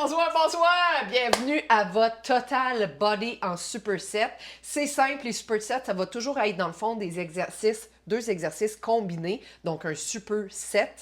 bonsoir, bonsoir! Bienvenue à votre Total Body en Superset. C'est simple, les Supersets, ça va toujours être dans le fond des exercices, 2 exercices combinés, donc un superset.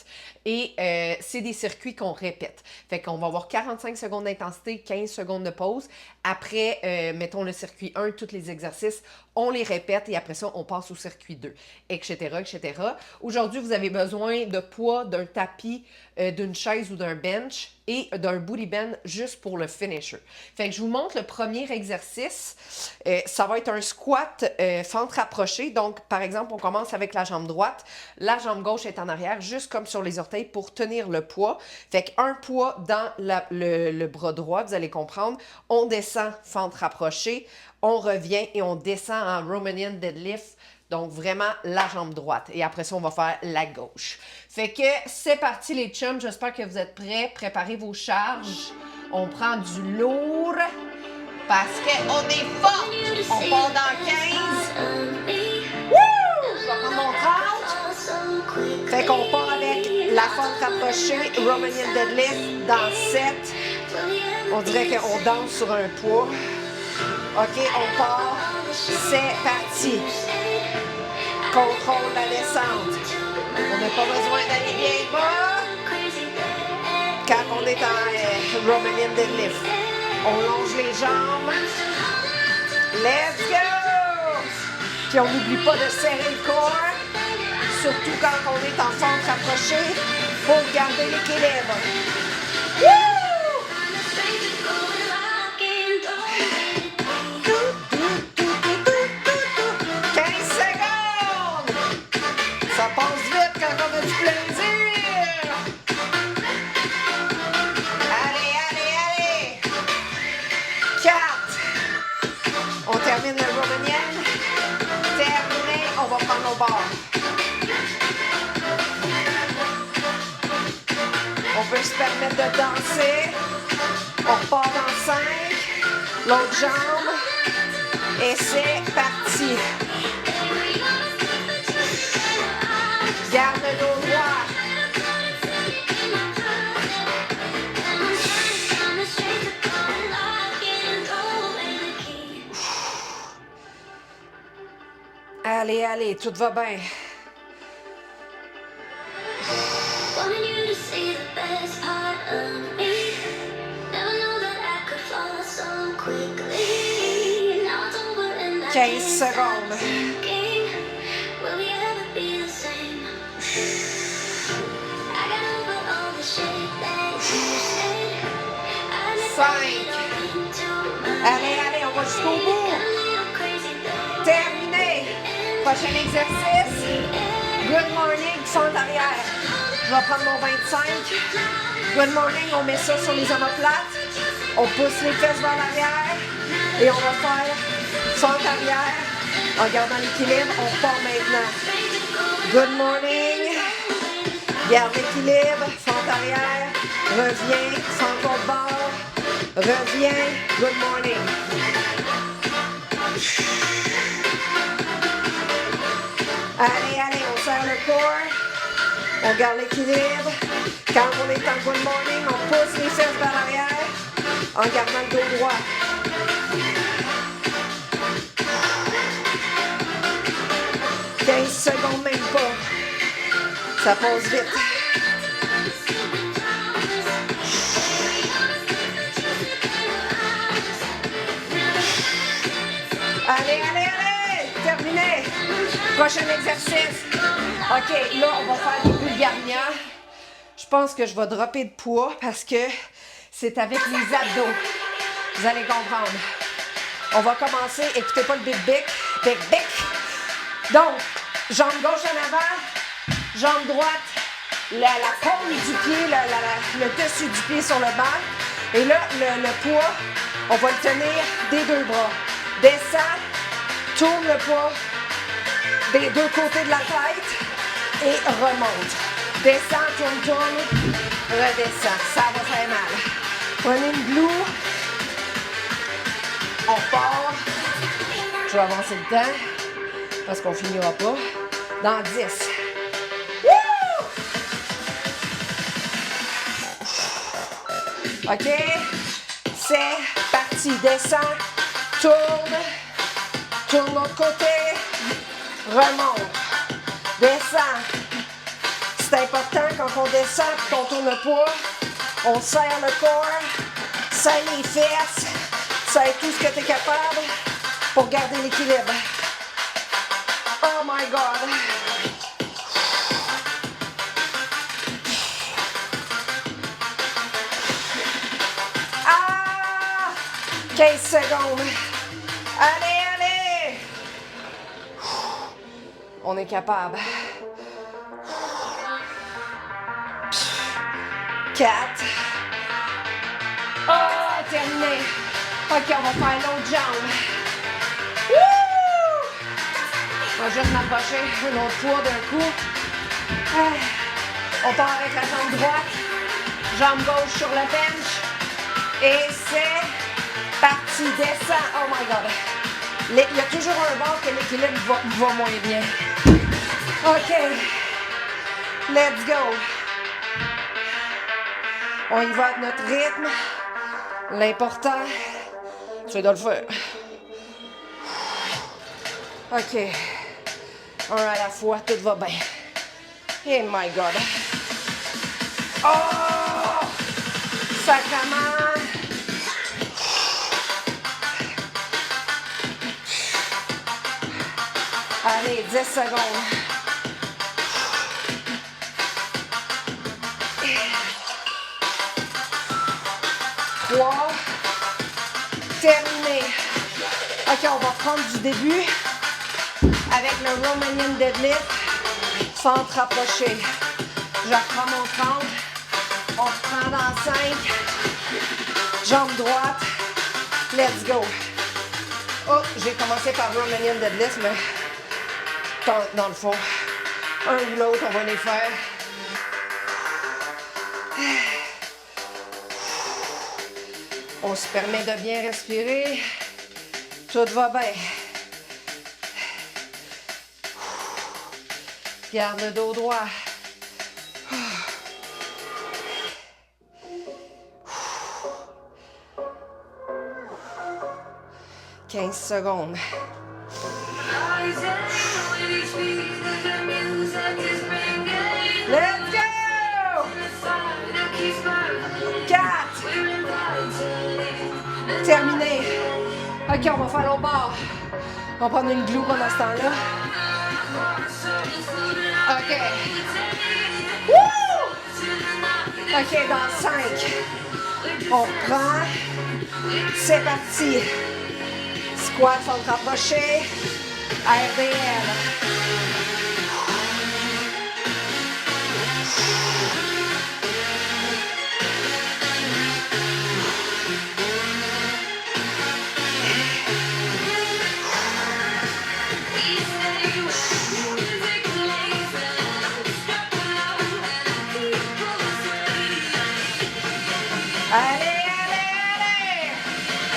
Et c'est des circuits qu'on répète. Fait qu'on va avoir 45 secondes d'intensité, 15 secondes de pause. Après, mettons le circuit 1, tous les exercices, on les répète et après ça, on passe au circuit 2, etc., etc. Aujourd'hui, vous avez besoin de poids, d'un tapis, d'une chaise ou d'un bench et d'un booty bend juste pour le finisher. Fait que je vous montre le premier exercice. Ça va être un squat fente rapprochée. Donc, par exemple, on commence avec la jambe droite. La jambe gauche est en arrière, juste comme sur les orteils pour tenir le poids. Fait qu'un poids dans le bras droit, vous allez comprendre. On descend fente rapprochée. On revient et on descend en Romanian deadlift. Donc, vraiment, la jambe droite. Et après ça, on va faire la gauche. Fait que c'est parti, les chums. J'espère que vous êtes prêts. Préparez vos charges. On prend du lourd parce qu'on est fort. On part dans 15. Wouh! Je vais prendre mon 30. Fait qu'on part avec la fente rapprochée, Romanian deadlift dans 7. On dirait qu'on danse sur un poids. OK, on part. C'est parti. Contrôle la descente. On n'a pas besoin d'aller bien bas. Quand on est en Romanian deadlift, on longe les jambes. Let's go! Puis on n'oublie pas de serrer le corps. Surtout quand on est en fente rapprochée pour garder l'équilibre. Wouh! 15 secondes! Ça passe vite quand on a du plaisir! Allez, allez, allez! 4. On termine le Romanian. Terminé, on va prendre nos barres. On peut se permettre de danser. On repart dans 5. L'autre jambe. Et c'est parti. Garde le dos droit. Allez, allez, tout va bien. Wanted you to see the best part of me. Never knew that I could fall so quickly. Now it's over and I 15 secondes. thinking, will we ever be the same? I got over all the shit that you said. I admit that Cinq. it all came to my Allez, allez, on va jusqu'au head. bout. Got a little crazy there. Terminé. Prochain exercice. Good morning, fente arrière. Je vais prendre mon 25. Good morning, on met ça sur les omoplates. On pousse les fesses vers l'arrière. Et on va faire fente arrière. En gardant l'équilibre, on part maintenant. Good morning. Garde l'équilibre. Fente arrière. Reviens. Fente au bord. Reviens. Good morning. Allez, allez, on serre le corps. On garde l'équilibre. Quand on est en good morning, on pousse les fesses vers l'arrière en gardant le dos droit. « 15 secondes, même pas. Ça passe vite. Allez, allez, allez! Terminé! Prochain exercice. OK, là, on va faire des Bulgariens. Je pense que je vais dropper de poids parce que c'est avec les abdos. Vous allez comprendre. On va commencer. Écoutez pas le big bic. Big bic. Donc, jambe gauche en avant, jambe droite, la paume du pied, le dessus du pied sur le banc. Et là, le poids, on va le tenir des 2 bras. Descend, tourne le poids des 2 côtés de la tête et remonte. Descend, tourne, redescend. Ça va faire mal. Prenez une glue. On repart. Je vais avancer le temps parce qu'on finira pas. Dans 10. Wouh! OK? C'est parti. Descends, tourne, tourne l'autre côté, remonte, descends. C'est important quand on descend et qu'on tourne le poids, on serre le corps, serre les fesses, serre tout ce que tu es capable pour garder l'équilibre. Oh my God! Ah! 15 secondes. Allez, allez! On est capable. 4. Oh, terminé. OK, on va faire l'autre jambe. Wouh! On va juste m'approcher un autre poids d'un coup. On part avec la jambe droite, jambe gauche sur le bench. Et c'est parti, descend. Oh my God. Il y a toujours un bord que l'équilibre va moins bien. OK. Let's go. On y va à notre rythme. L'important, c'est de le faire. OK. Un à la fois, tout va bien. Oh my God. Oh! Sacrement! Allez, 10 secondes. Terminé. OK, on va prendre du début avec le Romanian deadlift. Centre rapproché. Je reprends mon centre. On reprend dans 5. Jambe droite. Let's go. Oh, j'ai commencé par Romanian deadlift, mais dans le fond, un ou l'autre, on va les faire. On se permet de bien respirer. Tout va bien. Garde le dos droit. 15 secondes. Let's go! 4. Terminé. OK, on va faire l'autre bord. On va prendre une glue pendant ce temps-là. OK. Woo! OK, dans 5. On reprend. C'est parti. Squat, centre rapproché. RDL. Allez, allez, allez!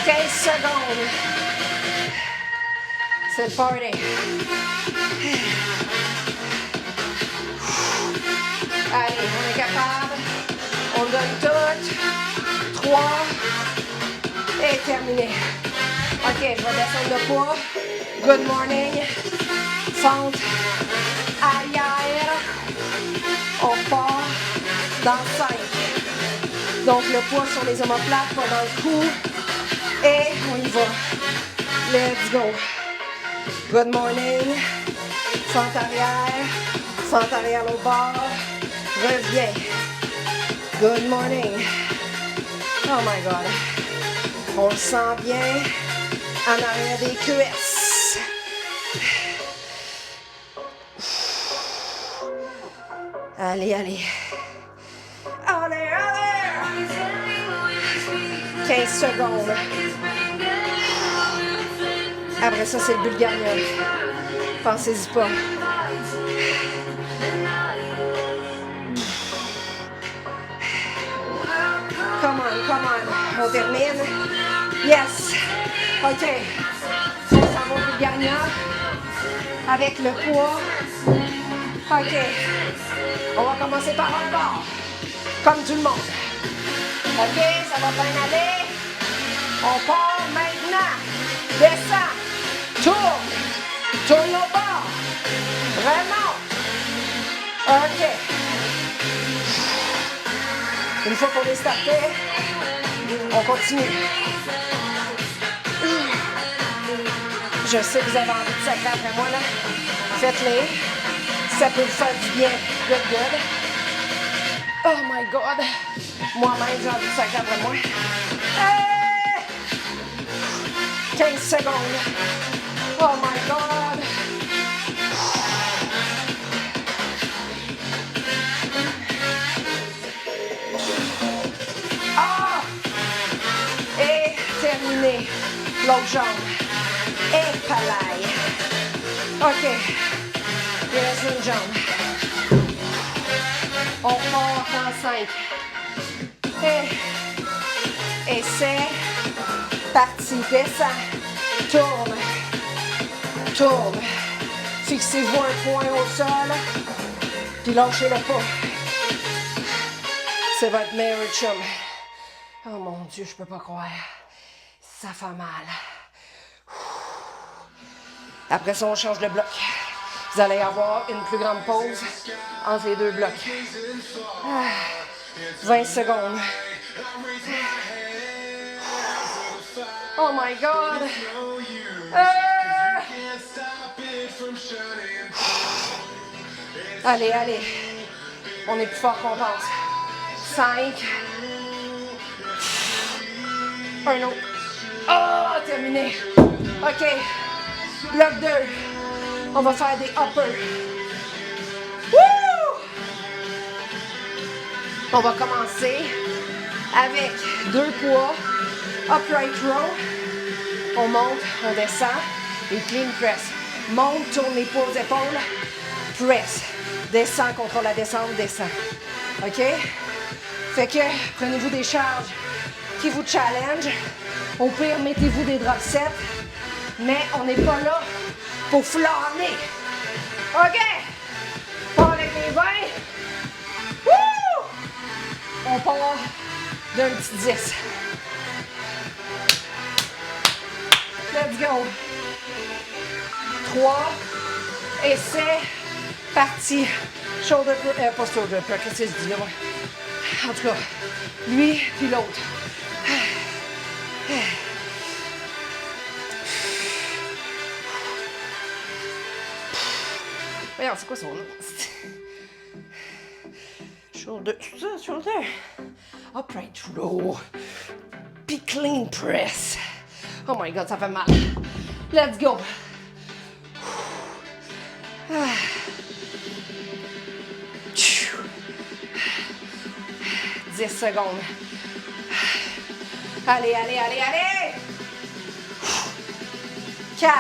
15 secondes. C'est le party. Allez, on est capable. On donne tout. 3. Et terminé. OK, je vais descendre le poids. Good morning. Fente. Arrière. On part dans 5. Donc le poids sur les omoplates, pas dans le cou. Et on y va. Let's go. Good morning. Fente arrière au bord. Reviens. Good morning. Oh my God. On le sent bien en arrière des cuisses. Allez, allez. Allez, allez. 15 secondes. Après ça, c'est le Bulgarian. Pensez-y pas. Come on. On termine. Yes. OK. On s'en va au Bulgarian. Avec le poids. OK. On va commencer par un bord. Comme tout le monde. OK, ça va bien aller. On part maintenant. Descends. Tourne. Tourne au bord. Remonte. OK. Une fois qu'on est starté, on continue. Je sais que vous avez envie de sacrer après moi, là. Faites-les. Ça peut vous faire du bien. Good, good. Oh my God. Moi-même, j'ai envie de sacrer après moi. Hey! 15 secondes. Oh my God. Ah! Et terminé. L'autre jambe. Et palaille. OK. Il reste une jambe. On part en 5. Et c'est parti. Descends. Tourne. Tourne. Fixez-vous un point au sol. Puis lâchez-le pas. C'est votre meilleur chum. Oh mon Dieu, je peux pas croire. Ça fait mal. Après ça, on change de bloc. Vous allez avoir une plus grande pause entre les deux blocs. 20 secondes. Oh my God! Allez, allez. On est plus fort qu'on pense. 5. Un autre. Oh, terminé. OK. Bloc 2. On va faire des uppers. Woo! On va commencer avec 2 poids. Upright row. On monte, on descend. Et clean press. Monte, tourne les poids aux épaules. Press. Descend, contrôle la descente, descend. OK? Fait que prenez-vous des charges qui vous challenge. Au pire, mettez-vous des drop sets. Mais on n'est pas là pour flâner. OK? Pas avec les 20. Woo! On part d'un petit 10. Let's go. 3. Et c'est parti. Shoulder, pas shoulder, qu'est-ce que je dis là? En tout cas, lui puis l'autre. Regarde, c'est quoi son nom? Shoulder, ça, shoulder. Upright row. Puis clean press. Oh my God, ça fait mal. Let's go. 10 secondes. Allez, allez, allez, allez! 4.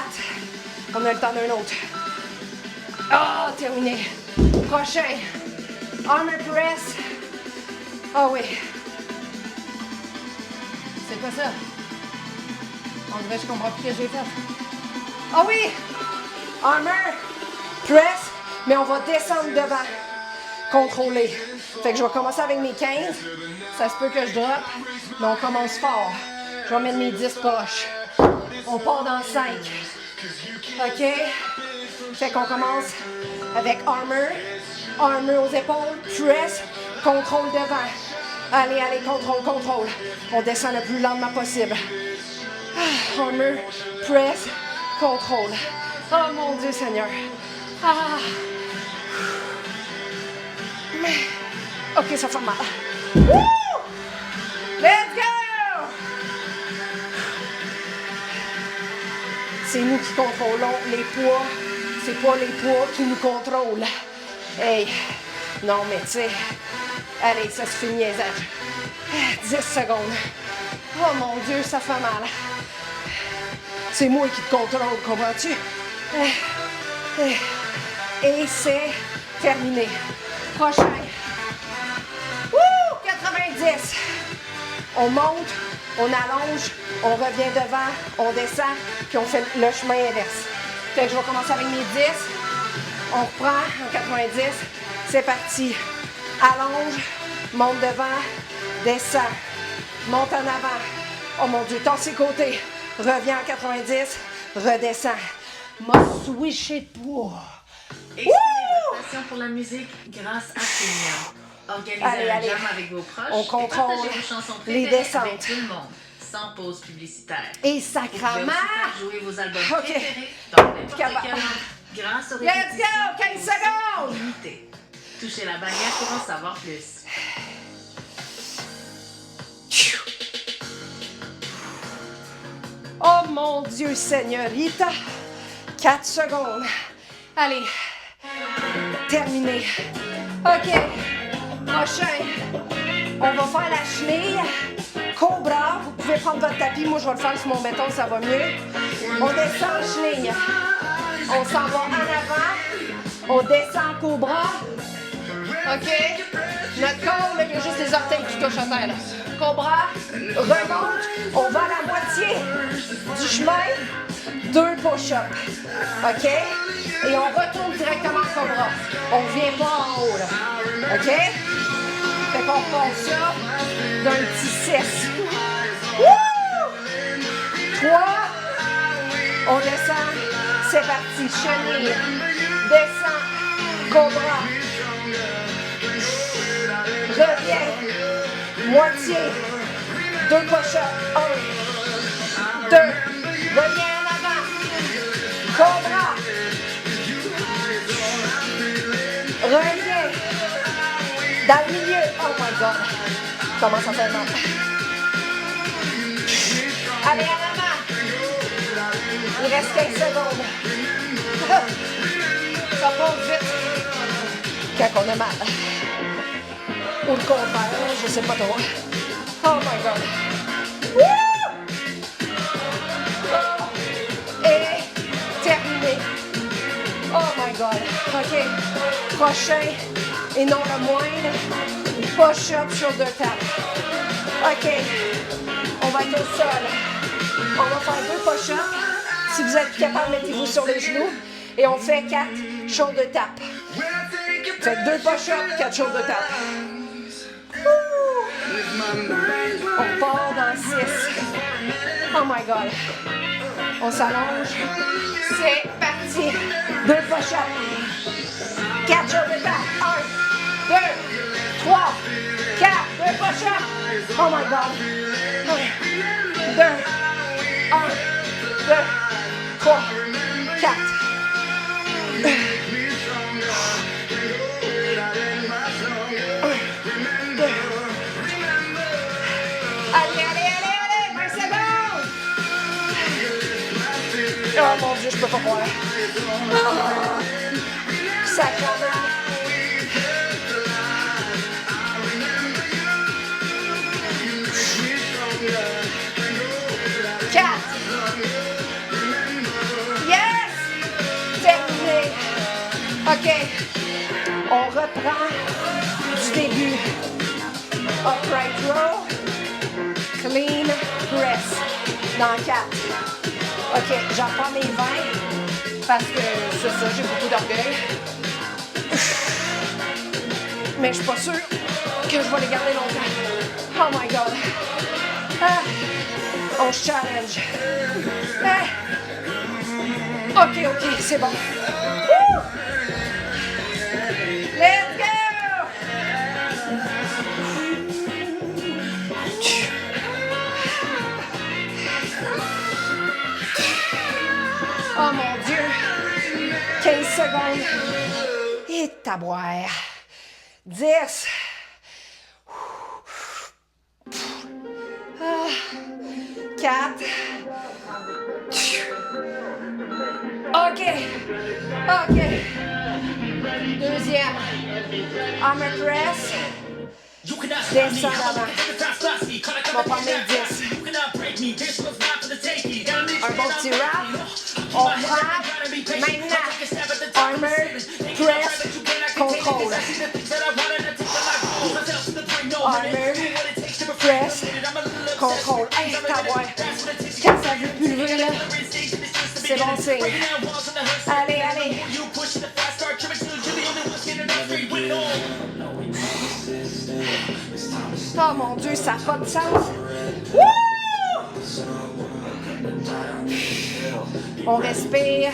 On a le temps d'un autre. Oh, terminé. Prochain. Armor press. Oh oui. C'est quoi ça? En vrai, je comprends plus ce que j'ai fait. Oh oui! Armor press, mais on va descendre devant. Contrôler. Fait que je vais commencer avec mes 15. Ça se peut que je drop, mais on commence fort. Je vais mettre mes 10 poches. On part dans 5. OK? Fait qu'on commence avec armor. Armor aux épaules. Press. Contrôle devant. Allez, allez, contrôle, contrôle. On descend le plus lentement possible. Armor. Press. Contrôle. Oh mon Dieu Seigneur. Ah. OK, ça fait mal. Woo! Let's go! C'est nous qui contrôlons les poids. C'est pas les poids qui nous contrôlent. Hey, non mais tu sais, allez, ça se fait niaisage. 10 secondes. Oh mon Dieu, ça fait mal. C'est moi qui te contrôle, comprends-tu? Et c'est terminé. Prochain. Wouh! 90. On monte, on allonge, on revient devant, on descend, puis on fait le chemin inverse. Fait que je vais commencer avec mes 10. On reprend en 90. C'est parti. Allonge, monte devant, descend. monte en avant. Oh mon Dieu, tends ses côtés. Reviens en 90, redescends. M'a switché de poids. Exprimez votre passion pour la musique grâce à Premium. Organisez un jam avec vos proches On et contrôle partagez vos chansons les préférées descentes. avec tout le monde, sans pause publicitaire. Et Vous pouvez sacrament! aussi faire jouer vos albums Ok. préférés dans n'importe Capable. quelle langue grâce aux Let's répétitions go! 15 et aux secondes! sons limités. Touchez la bannière pour en savoir plus. Oh mon Dieu Seigneur, Rita. 4 secondes. Allez. Terminé. OK. Prochain. On va faire la chenille. Cobra. Vous pouvez prendre votre tapis. Moi, je vais le faire sur mon béton, ça va mieux. On descend en chenille. On s'en va en avant. On descend en cobra. OK. Notre corps, là, il y a juste les orteils qui touchent à terre. Là. Cobra. Remonte. On va à la moitié du chemin. 2 push-ups. OK? Et on retourne directement en cobra. On ne vient pas en haut, là. OK? Fait qu'on passe ça d'un petit 6. Wouh! 3. On descend. C'est parti. Chenille. Descend. Cobra. Reviens. Moitié. 2 push-ups. 1. 2. Reviens en avant. Cobra. Reviens. Dans le milieu. Oh my God. Comment ça fait mal. Allez, en avant. Il reste 15 secondes. Ça passe vite. Quand on a mal. Ou le contraire, je sais pas trop. Oh my God. Woo! Oh. Et terminé. Oh my God. OK. Prochain, et non le moindre, push-up, shoulder tap. OK. On va être au sol. On va faire 2 push-ups. Si vous êtes capable, mettez-vous sur les genoux. Et on fait 4 shoulder tap. Faites 2 push-ups, 4 shoulder tap. On part dans 6. Oh my God. On s'allonge. C'est parti. 2 push-ups. 4 shoulder tap. 1, 2, 3, 4. 2 push-ups. Oh my God. 2, 1, 2, 3, 4. Allez, 20 secondes! Oh mon Dieu, je peux pas croire. Oh, sacrément. OK. On reprend du début. Upright row. Clean press. Dans 4. OK, j'en prends mes 20 parce que c'est ça, j'ai beaucoup d'orgueil. Mais je suis pas sûre que je vais les garder longtemps. Oh my God. Ah, on se challenge. Ah. OK, c'est bon. Woo! Let's go! Oh mon Dieu! 15 secondes. Et taboire. 10. 4. OK. Deuxième. Armor press. Descends d'avant. On va prendre les 10. Un bon petit wrap. On prend maintenant armor press contrôle. Armor press contrôle. Hey, taboire. Quand ça veut plus lever, là, c'est bon signe. Allez. Oh mon Dieu, ça n'a pas de sens. Wouh! On respire.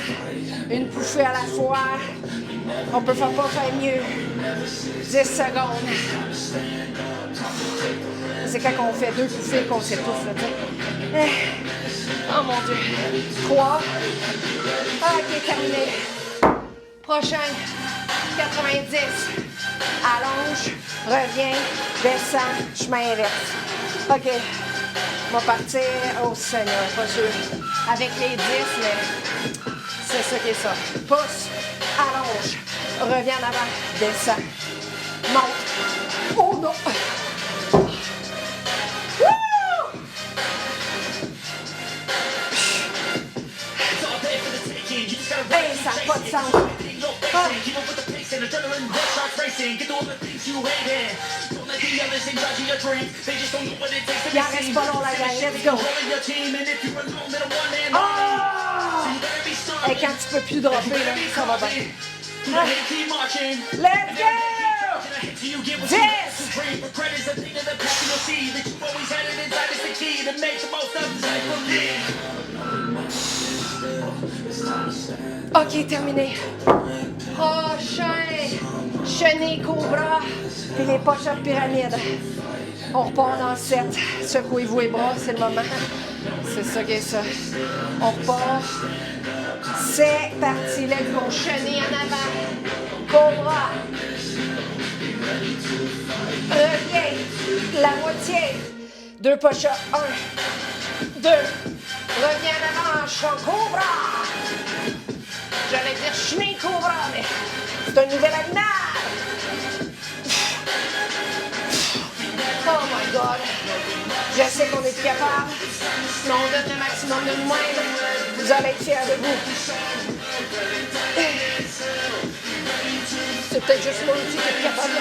Une bouffée à la fois. On peut pas faire mieux. 10 secondes. C'est quand on fait 2 bouffées qu'on s'étouffe. Oh mon Dieu. 3. OK, terminé. Prochain. 90. Allonge. Reviens. Descends. Chemin inverse. OK. On va partir. Oh Seigneur, pas sûr. Avec les 10, mais c'est ça qui est ça. Pousse. Allonge. Reviens en avant. Descends. Monte. Oh non. Hey, ça n'a pas de sens. Ah. Il en reste pas long, la gang. Let's go. Oh! Et quand tu peux plus dropper, là, ça va bien. Ah. Let's go! 10! OK, terminé. Prochain. Chenille cobra. Puis les push-ups pyramides. On repart dans le 7. Secouez-vous les bras, c'est le moment. C'est ça qui est ça. On repart. C'est parti. Let's go. Chenille en avant. Cobra. Reviens. La moitié. 2 push-ups. 1. 2. Reviens en avant. Chant cobra. J'allais dire chenille cobra, mais c'est un nouvel animal. Oh my God. Je sais qu'on est capable, mais on donne le maximum de nous-mêmes. Vous allez être fiers de vous. C'est peut-être juste moi aussi qui est capable.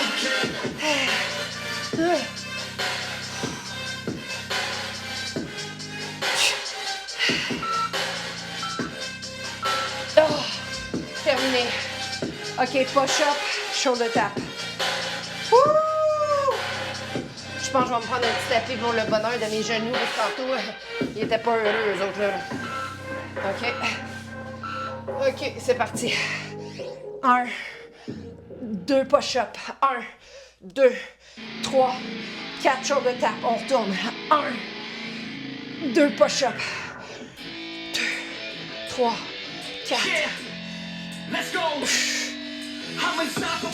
Oh, terminé. OK, push-up, shoulder tap. Wouh! Je pense que je vais me prendre un petit tapis pour le bonheur de mes genoux. Tantôt, ils étaient pas heureux, eux autres, là. OK. OK, c'est parti. 1, 2 push-up. 1, 2, 3, 4 shoulder tap. On retourne. 1, 2 push-up. 2, 3, 4. Yeah, let's go. I'm unstoppable.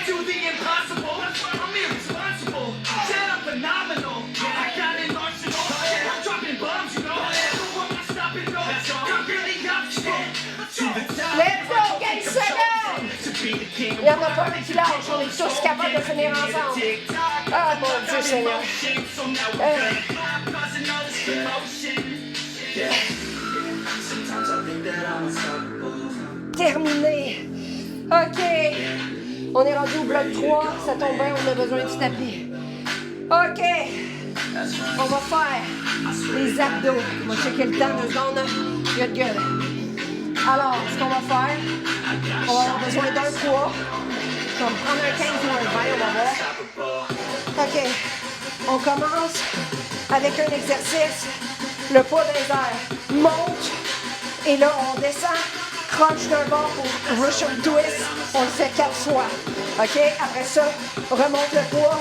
Do the impossible. I'm irresponsible. Yeah, I'm phenomenal. I got an arsenal. Yeah, I'm dropping bombs, you know. So I'm not stopping, no. I'm really up to the top. Let's go, 15 secondes! Il n'y en a pas un qui lâche, on est tous capables de finir ensemble. Ah mon Dieu Seigneur. Terminé. OK. On est rendu au bloc 3. Ça tombe bien, on a besoin du tapis. OK. On va faire les abdos. On va checker le temps, 2 secondes. Good, good. Alors, ce qu'on va faire, on va avoir besoin d'un poids. On va prendre un 15 ou un 20, on va voir. OK. On commence avec un exercice. Le poids des airs monte. Et là, on descend. Crunch d'un bord pour Russian Twist. On le fait 4 fois. OK? Après ça, remonte le poids.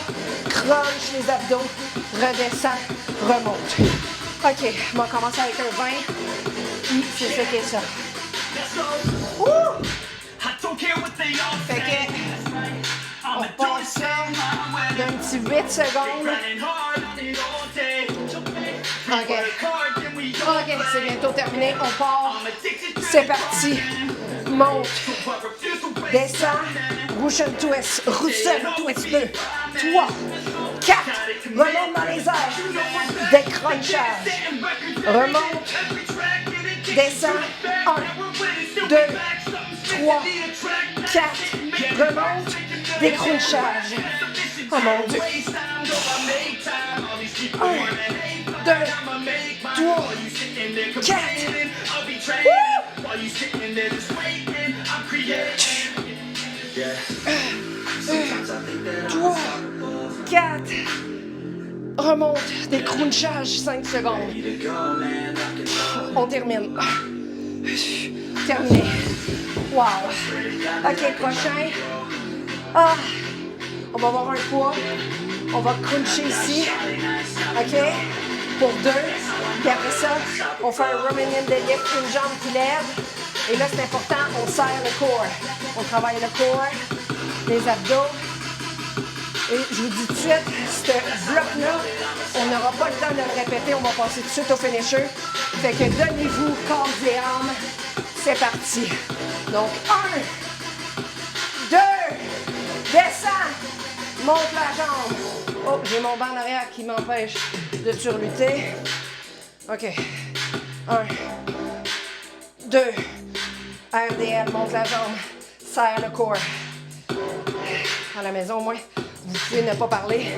Crunch les abdos. Redescend. Remonte. OK. On va commencer avec un 20. C'est ça qui est ça. Ouh! Fait que, on passe ça d'un petit 8 secondes. OK. OK, c'est bientôt terminé. On part. C'est parti. Monte. Descend. Russian Twist. Russian Twist 2. 3. 4. Remonte dans les airs. Décrochage. Remonte. Descend. 1, 2, 3, 4. Remonte. Décrochage. Oh mon Dieu. 1, 2, 3, 4. Woo! 3, 4. remonte, des crunchages, 5 secondes. On termine. Terminé. Wow. OK, prochain. Ah, on va avoir un poids. On va cruncher ici. OK? Pour 2. Puis après ça, on fait un Romanian deadlift, une jambe qui lève. Et là, c'est important, on serre le corps. On travaille le corps, les abdos. Et je vous dis tout de suite, ce bloc-là, on n'aura pas le temps de le répéter. On va passer tout de suite au finisher. Fait que donnez-vous corps et âme. C'est parti. Donc, 1, 2, descends, monte la jambe. Oh, j'ai mon banc en arrière qui m'empêche de surlutter. OK. 1, 2, RDL, monte la jambe, serre le corps. À la maison, au moins, vous pouvez ne pas parler.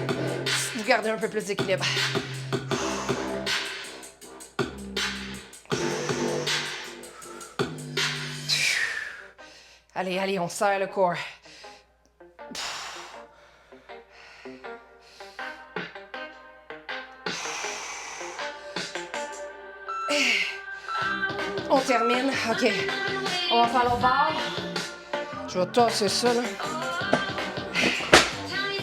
Vous gardez un peu plus d'équilibre. Allez, allez, on serre le corps. On termine. OK. On va faire l'autre bord. Je vais tasser ça, là.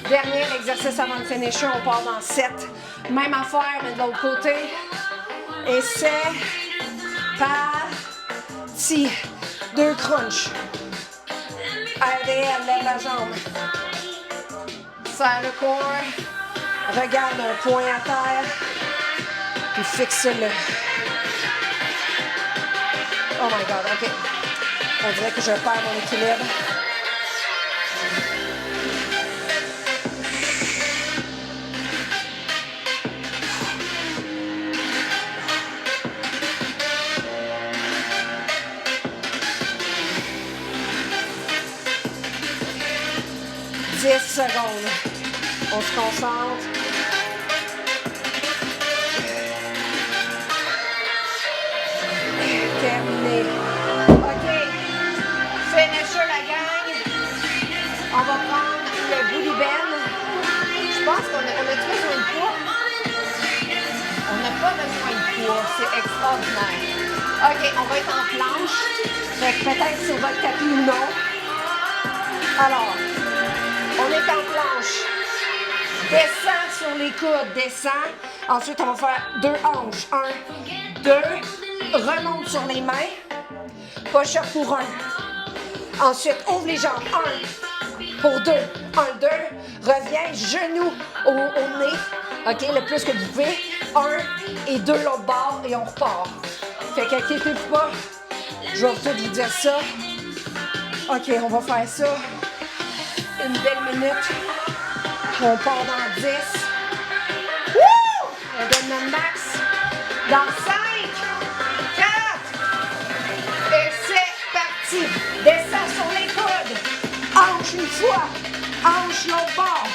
Dernier exercice avant le finisher. On part dans 7. Même affaire, mais de l'autre côté. Et c'est parti. 2 crunchs. RDL, lève la jambe. Serre le corps. Regarde un point à terre. Puis fixe-le. Oh my God, OK. On dirait que je perds mon équilibre. Secondes. On se concentre. Terminé. OK. Finisher la gang. On va prendre le booty bend. Je pense qu'on a besoin de poids. On n'a pas besoin de poids. C'est extraordinaire. OK, on va être en planche. Fait que peut-être sur votre tapis ou non. Alors, on est en planche. Descends sur les coudes, descends. Ensuite, on va faire 2 hanches. 1, 2. Remonte sur les mains. Push-up pour 1. Ensuite, ouvre les jambes. 1 pour 2. 1, 2. Reviens, genoux au nez. OK, le plus que vous pouvez. 1 et 2 l'autre bord et on repart. Fait qu'inquiétez-vous pas. Je vais tout vous dire ça. OK, on va faire ça. Une belle minute. On part dans 10. Wouh! On donne notre max. Dans 5, 4. Et c'est parti. Descends sur les coudes. Hanche une fois. Hanche l'autre bord.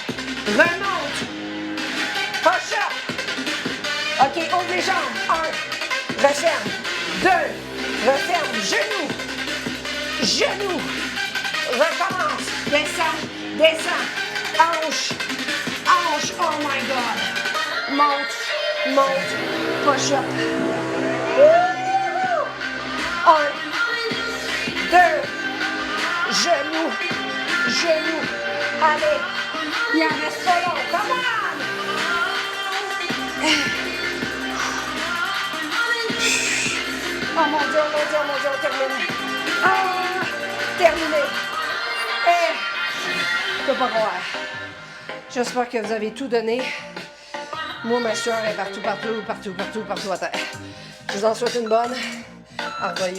Remonte. Push-up. OK, ouvre les jambes. 1. Referme. 2. Referme. Genoux. Genoux. Recommence. Descends. Descends. Hanche. Hanche. Oh my God. Monte. Monte. Push-up. 1. 2. Genoux. Genoux. Allez. Il en reste pas long. Come on. Oh mon Dieu, mon Dieu, mon Dieu, on termine. Ah, terminé. Je peux pas croire. J'espère que vous avez tout donné. Moi, ma sueur est partout à terre. Je vous en souhaite une bonne. Au revoir.